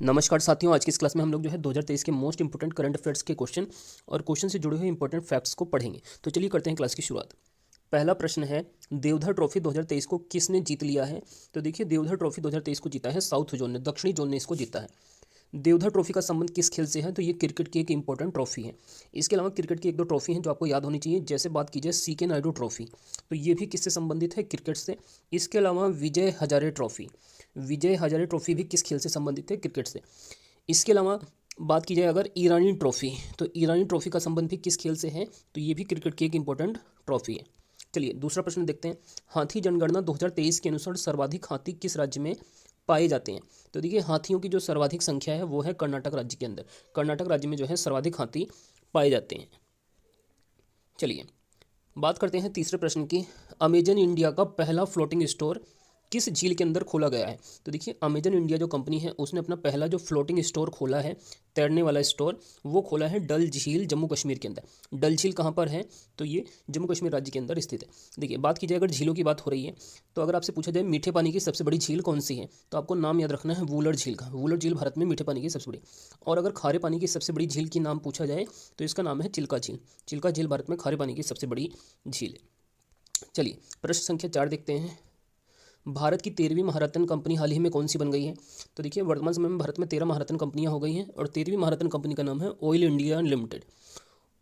नमस्कार साथियों, आज की इस क्लास में हम लोग जो है 2023 के मोस्ट इंपोर्टेंट करंट अफेयर्स के क्वेश्चन और क्वेश्चन से जुड़े हुए इंपॉर्टेंट फैक्ट्स को पढ़ेंगे। तो चलिए करते हैं क्लास की शुरुआत। पहला प्रश्न है, देवधर ट्रॉफी 2023 को किसने जीत लिया है? तो देखिए, देवधर ट्रॉफी 2023 को जीता है साउथ जोन ने, दक्षिणी जोन ने इसको जीता है। देवधर ट्रॉफी का संबंध किस खेल से है? तो ये क्रिकेट की एक इंपॉर्टेंट ट्रॉफी है। इसके अलावा क्रिकेट की एक दो ट्रॉफी हैं जो आपको याद होनी चाहिए, जैसे बात की जाए सीके नायडू ट्रॉफी, तो ये भी किससे संबंधित है? क्रिकेट से। इसके अलावा विजय हजारे ट्रॉफी, विजय हजारे ट्रॉफी भी किस खेल से संबंधित है? क्रिकेट से। इसके अलावा बात की जाए अगर ईरानी ट्रॉफी, तो ईरानी ट्रॉफी का संबंध भी किस खेल से है? तो ये भी क्रिकेट की एक इंपॉर्टेंट ट्रॉफी है। चलिए दूसरा प्रश्न देखते हैं। हाथी जनगणना 2023 के अनुसार सर्वाधिक हाथी किस राज्य में पाए जाते हैं? तो देखिए, हाथियों की जो सर्वाधिक संख्या है वो है कर्नाटक राज्य के अंदर। कर्नाटक राज्य में जो है सर्वाधिक हाथी पाए जाते हैं। चलिए बात करते हैं तीसरे प्रश्न की। अमेजन इंडिया का पहला फ्लोटिंग स्टोर किस झील के अंदर खोला गया है? तो देखिए, अमेजन इंडिया जो कंपनी है उसने अपना पहला जो फ्लोटिंग स्टोर खोला है, तैरने वाला स्टोर, वो खोला है डल झील, जम्मू कश्मीर के अंदर। डल झील कहाँ पर है? तो ये जम्मू कश्मीर राज्य के अंदर स्थित है। देखिए, बात की जाए अगर झीलों की बात हो रही है, तो अगर आपसे पूछा जाए मीठे पानी की सबसे बड़ी झील कौन सी है, तो आपको नाम याद रखना है वुलर झील का। वुलर झील भारत में मीठे पानी की सबसे बड़ी। और अगर खारे पानी की सबसे बड़ी झील की नाम पूछा जाए तो इसका नाम है चिल्का झील। चिल्का झील भारत में खारे पानी की सबसे बड़ी झील है। चलिए प्रश्न संख्या 4 देखते हैं। भारत की 13वीं महारत्न कंपनी हाल ही में कौन सी बन गई है? तो देखिए, वर्तमान समय में भारत में 13 महारत्न कंपनियां हो गई हैं और 13वीं महारत्न कंपनी का नाम है oil India limited.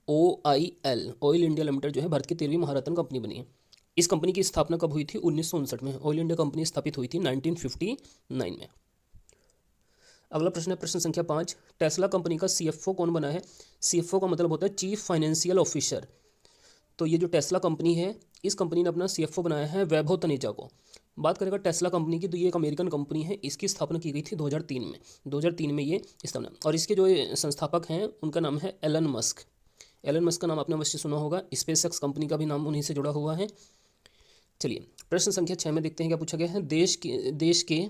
OIL, oil India limited जो है भारत की 13वीं महारत्न कंपनी बनी है। इस कंपनी की स्थापना कब हुई थी? 1959 में ऑयल इंडिया कंपनी स्थापित हुई थी 1959 में। अगला प्रश्न है प्रश्न संख्या 5। टेस्ला कंपनी का CFO कौन बना है? CFO का मतलब होता है चीफ फाइनेंशियल ऑफिसर। तो ये जो टेस्ला कंपनी है, इस कंपनी ने अपना CFO बनाया है वैभव तनेजा को। बात करेगा टेस्ला कंपनी की, तो ये एक अमेरिकन कंपनी है। इसकी स्थापना की गई थी 2003 में। 2003 में ये स्थापना, और इसके जो संस्थापक हैं उनका नाम है एलन मस्क। एलन मस्क का नाम आपने अवश्य सुना होगा। स्पेसएक्स कंपनी का भी नाम उन्हीं से जुड़ा हुआ है। चलिए प्रश्न संख्या 6 में देखते हैं क्या पूछा गया है। देश के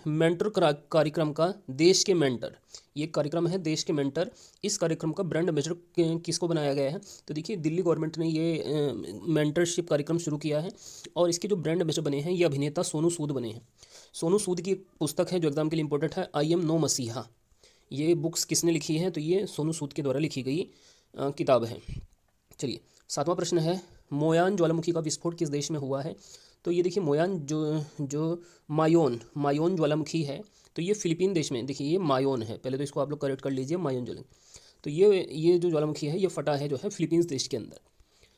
मेंटर कार्यक्रम का, देश के मेंटर, ये कार्यक्रम है देश के मेंटर। इस कार्यक्रम का ब्रांड एम्बेसडर किसको बनाया गया है? तो देखिए, दिल्ली गवर्नमेंट ने ये मेंटरशिप कार्यक्रम शुरू किया है और इसके जो ब्रांड एम्बेसडर बने हैं ये अभिनेता सोनू सूद बने हैं। सोनू सूद की एक पुस्तक है जो एग्जाम के लिए इंपॉर्टेंट है, आई एम नो मसीहा। ये बुक्स किसने लिखी है? तो ये सोनू सूद के द्वारा लिखी गई किताब है। चलिए सातवां प्रश्न है, मोयान ज्वालामुखी का विस्फोट किस देश में हुआ है? तो ये देखिए, मोयान जो जो मायोन ज्वालामुखी है, तो ये फिलीपीन देश में, देखिए ये मायोन है, पहले तो इसको आप लोग करेक्ट कर लीजिए, मायोन ज्वालामुखी। तो ये जो ज्वालामुखी है ये फटा है जो है फिलीपींस देश के अंदर।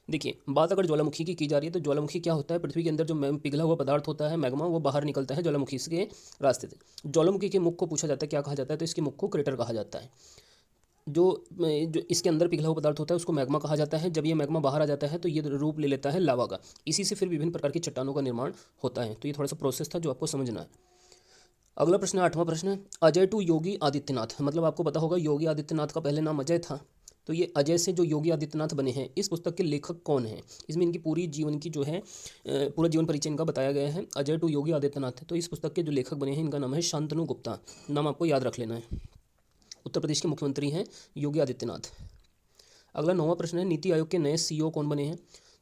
देखिए, बात अगर ज्वालामुखी की जा रही है, तो ज्वालामुखी क्या होता है? पृथ्वी के अंदर जो पिघला हुआ पदार्थ होता है, मैग्मा, वो बाहर निकलता है ज्वालामुखी के रास्ते से। ज्वालामुखी के मुख को पूछा जाता है क्या कहा जाता है? तो इसके मुख को क्रेटर कहा जाता है। जो जो इसके अंदर पिघला हुआ पदार्थ होता है उसको मैग्मा कहा जाता है। जब ये मैग्मा बाहर आ जाता है तो ये रूप ले लेता है लावा का। इसी से फिर विभिन्न प्रकार की चट्टानों का निर्माण होता है। तो ये थोड़ा सा प्रोसेस था जो आपको समझना है। अगला प्रश्न, आठवां प्रश्न है, अजय टू योगी आदित्यनाथ, मतलब आपको पता होगा योगी आदित्यनाथ का पहले नाम अजय था। तो ये अजय से जो योगी आदित्यनाथ बने हैं, इस पुस्तक के लेखक कौन हैं? इसमें इनकी पूरी जीवन की जो है पूरा जीवन परिचय इनका बताया गया है। अजय टू योगी आदित्यनाथ, तो इस पुस्तक के जो लेखक बने हैं इनका नाम है शांतनु गुप्ता। नाम आपको याद रख लेना है। उत्तर प्रदेश के मुख्यमंत्री हैं योगी आदित्यनाथ। अगला 9वां प्रश्न है, नीति आयोग के नए CEO कौन बने हैं?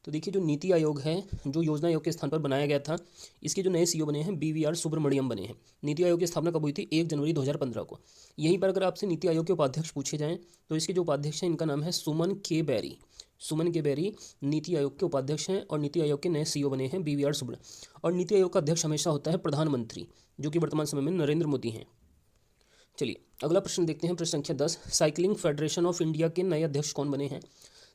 तो देखिए, जो नीति आयोग है, जो योजना आयोग के स्थान पर बनाया गया था, इसके जो नए CEO बने हैं BVR सुब्रमण्यम बने हैं। नीति आयोग की स्थापना कब हुई थी? 1 जनवरी 2015 को। यहीं पर अगर आपसे नीति आयोग के उपाध्यक्ष पूछे जाएँ तो इसके जो उपाध्यक्ष हैं इनका नाम है सुमन के बैरी। सुमन के बैरी नीति आयोग के उपाध्यक्ष हैं और नीति आयोग के नए CEO बने हैं BVR सुब्रमण्यम। और नीति आयोग का अध्यक्ष हमेशा होता है प्रधानमंत्री, जो कि वर्तमान समय में नरेंद्र मोदी हैं। चलिए अगला प्रश्न देखते हैं, प्रश्न संख्या 10। साइकिलिंग फेडरेशन ऑफ इंडिया के नए अध्यक्ष कौन बने हैं?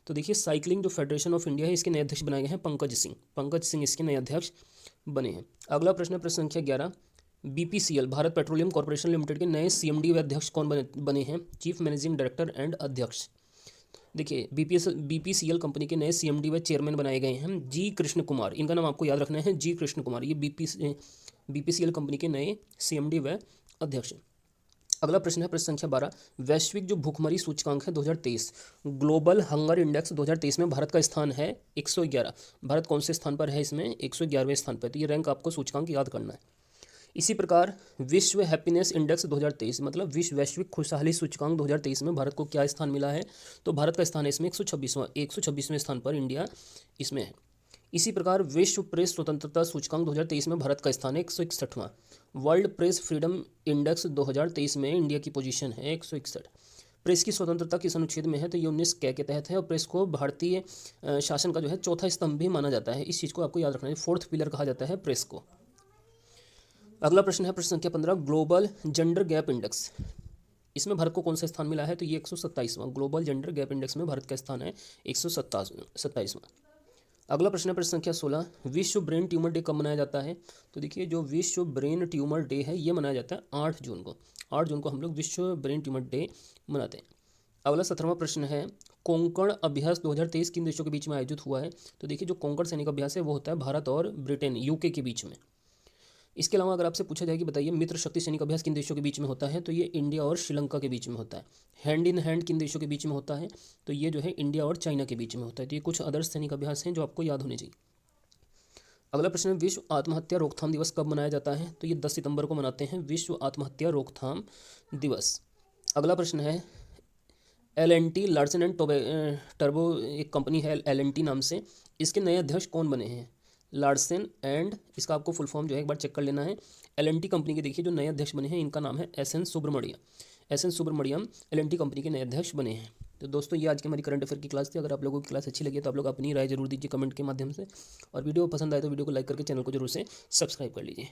तो देखिए, साइकिलिंग जो फेडरेशन ऑफ इंडिया है इसके नए अध्यक्ष बनाए गए हैं पंकज सिंह। पंकज सिंह इसके नए अध्यक्ष बने हैं। अगला प्रश्न है प्रश्न संख्या 11। BPCL, Bharat petroleum corporation limited के नए CMD व अध्यक्ष कौन बने हैं? चीफ मैनेजिंग डायरेक्टर एंड अध्यक्ष। देखिए, BPCL कंपनी के नए CMD व चेयरमैन बनाए गए हैं जी कृष्ण कुमार। इनका नाम आपको याद रखना है, जी कृष्ण कुमार। ये BPCL कंपनी के नए CMD व अध्यक्ष। अगला प्रश्न है प्रश्न संख्या 12। वैश्विक जो भूखमरी सूचकांक है 2023, ग्लोबल हंगर इंडेक्स 2023 में भारत का स्थान है 111। भारत कौन से स्थान पर है? इसमें 111वें स्थान पर। तो ये रैंक आपको सूचकांक याद करना है। इसी प्रकार विश्व हैप्पीनेस इंडेक्स 2023, मतलब विश्व वैश्विक खुशहाली सूचकांक 2023 में भारत को क्या स्थान मिला है? तो भारत का स्थान है इसमें 126वां स्थान पर इंडिया इसमें है। इसी प्रकार विश्व प्रेस स्वतंत्रता सूचकांक 2023 में भारत का स्थान है 161वां। वर्ल्ड प्रेस फ्रीडम इंडेक्स 2023 में इंडिया की पोजीशन है 161। प्रेस की स्वतंत्रता किस अनुच्छेद में है, तो ये 19 कै के तहत है और प्रेस को भारतीय शासन का जो है चौथा स्तंभ भी माना जाता है। इस चीज़ को आपको याद रखना है, फोर्थ पिलर कहा जाता है प्रेस को। अगला प्रश्न है प्रश्न संख्या 15, ग्लोबल जेंडर गैप इंडेक्स। इसमें भारत को कौन सा स्थान मिला है, तो ये 127वां। ग्लोबल जेंडर गैप इंडेक्स में भारत का स्थान है 127वां। अगला प्रश्न है प्रश्न संख्या 16, विश्व ब्रेन ट्यूमर डे कब मनाया जाता है, तो देखिए जो विश्व ब्रेन ट्यूमर डे है ये मनाया जाता है 8 जून को। 8 जून को हम लोग विश्व ब्रेन ट्यूमर डे मनाते हैं। अगला 17वां प्रश्न है, कोंकण अभ्यास 2023 किन देशों के बीच में आयोजित हुआ है, तो देखिए जो कोंकण सैनिक अभ्यास है वो होता है भारत और ब्रिटेन यूके के बीच में। इसके अलावा अगर आपसे पूछा जाए कि बताइए मित्र शक्ति सैनिक अभ्यास किन देशों के बीच में होता है, तो ये इंडिया और श्रीलंका के बीच में होता है। हैंड इन हैंड किन देशों के बीच में होता है, तो ये जो है इंडिया और चाइना के बीच में होता है। तो ये कुछ आदर्श सैनिक अभ्यास हैं जो आपको याद होने चाहिए। अगला प्रश्न है, विश्व आत्महत्या रोकथाम दिवस कब मनाया जाता है, तो ये 10 सितंबर को मनाते हैं विश्व आत्महत्या रोकथाम दिवस। अगला प्रश्न है, L&T लार्सन एंड टर्बो एक कंपनी है L&T नाम से, इसके नए अध्यक्ष कौन बने हैं, लार्सन एंड, इसका आपको फुल फॉर्म जो है एक बार चेक कर लेना है। L&T कंपनी के देखिए जो नए अध्यक्ष बने हैं इनका नाम है SN सुब्रमण्यम L&T कंपनी के नए अध्यक्ष बने हैं। तो दोस्तों ये आज की हमारी करंट अफेयर की क्लास थी। अगर आप लोगों की क्लास अच्छी लगी तो आप लोग अपनी राय जरूर दीजिए कमेंट के माध्यम से, और वीडियो पसंद आए तो वीडियो को लाइक करके चैनल को जरूर से सब्सक्राइब कर लीजिए।